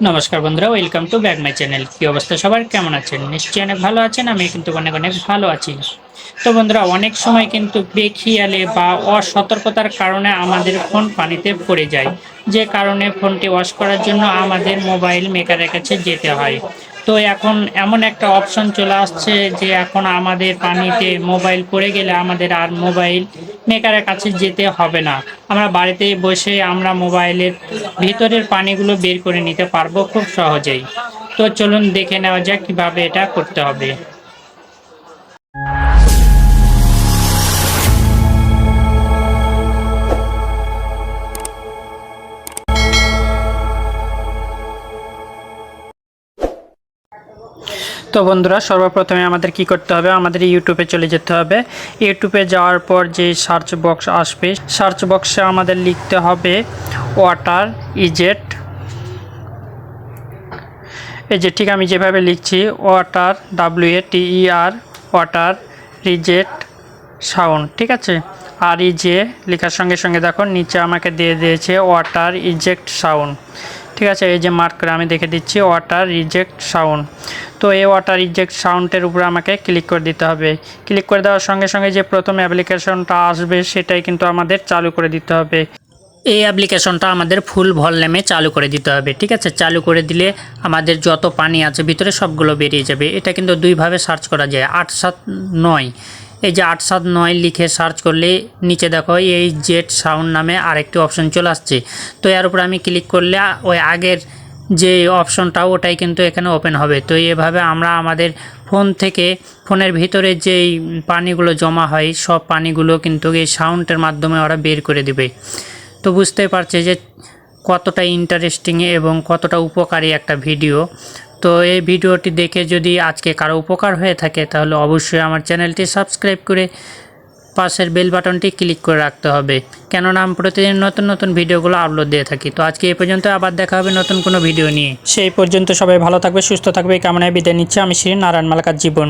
নমস্কার বন্ধুরা, welcome to back my channel. কি অবস্থা সবার, কেমন আছেন? নিশ্চয়ই অনেক ভালো আছেন। আমি কিন্তু অনেক অনেক ভালো আছি। তো বন্ধুরা, অনেক সময় কিন্তু বেখিয়ালে বা অসতর্কতার কারণে আমাদের ফোন পানিতে পড়ে যায়, যে কারণে ফোনটি ওয়াশ করার জন্য আমাদের মোবাইল মেকারের কাছে যেতে হয়। তো এখন এমন একটা অপশন চলে আসছে যে এখন আমাদের পানিতে মোবাইল পড়ে গেলে আমাদের আর মোবাইল মেকারের কাছে যেতে হবে না। আমরা বাড়িতে বসে আমরা মোবাইলের ভিতরের পানিগুলো বের করে নিতে পারবো খুব সহজেই। তো চলুন দেখে নেওয়া যাক কিভাবে এটা করতে হবে। তো বন্ধুরা, সর্বপ্রথমে আমাদের কি করতে হবে, আমাদের ইউটিউবে চলে যেতে হবে। ইউটিউবে যাওয়ার পর যে সার্চ বক্স আসবে, সার্চ বক্সে আমাদের লিখতে হবে ওয়াটার ইজেট। এই যে ঠিক আমি যেভাবে লিখছি, water WATER water reject sound, ঠিক আছে। আর যে লেখার সঙ্গে সঙ্গে দেখো নিচে আমাকে দিয়ে দিয়েছে ওয়াটার ইজেক্ট সাউন্ড, ঠিক আছে। এই যে মার্ক করে আমি দেখে দিচ্ছি ওয়াটার রিজেক্ট সাউন্ড। তো এই ওয়াটার রিজেক্ট সাউন্ডের উপরে আমাকে ক্লিক করে দিতে হবে। ক্লিক করে দেওয়ার সঙ্গে সঙ্গে যে প্রথম অ্যাপ্লিকেশনটা আসবে সেটাই কিন্তু আমাদের চালু করে দিতে হবে। এই অ্যাপ্লিকেশনটা আমাদের ফুল ভলিউমে চালু করে দিতে হবে, ঠিক আছে। চালু করে দিলে আমাদের যত পানি আছে ভিতরে সবগুলো বেরিয়ে যাবে। এটা কিন্তু দুইভাবে সার্চ করা যায়, 879। এই যে 879 লিখে সার্চ করলে নিচে দেখো এই জেট সাউন্ড নামে আরেকটি অপশন চলে আসছে। তো এর উপর আমি ক্লিক করলে ওই আগের যে অপশনটা ওটাই কিন্তু এখানে ওপেন হবে। তো এভাবে আমরা আমাদের ফোন থেকে ফোনের ভিতরে যেই পানিগুলো জমা হয় সব পানিগুলো কিন্তু এই সাউন্ডের মাধ্যমে ওরা বের করে দেবে। তো বুঝতেই পারছে যে কতটা ইন্টারেস্টিং এবং কতটা উপকারী একটা ভিডিও। তো এই ভিডিওটি দেখে যদি আজকে কারো উপকার হয়ে থাকে তাহলে অবশ্যই আমার চ্যানেলটি সাবস্ক্রাইব করে পাশের বেল বাটনটি ক্লিক করে রাখতে হবে, কেননা আমি প্রতিদিন নতুন নতুন ভিডিওগুলো আপলোড দিয়ে থাকি। তো আজকে এই পর্যন্ত, আবার দেখা হবে নতুন কোনো ভিডিও নিয়ে। সেই পর্যন্ত সবাই ভালো থাকবে, সুস্থ থাকবে, এই কামনায় বিদায় নিচ্ছে আমি শ্রী নারায়ণ মালাকার জীবন।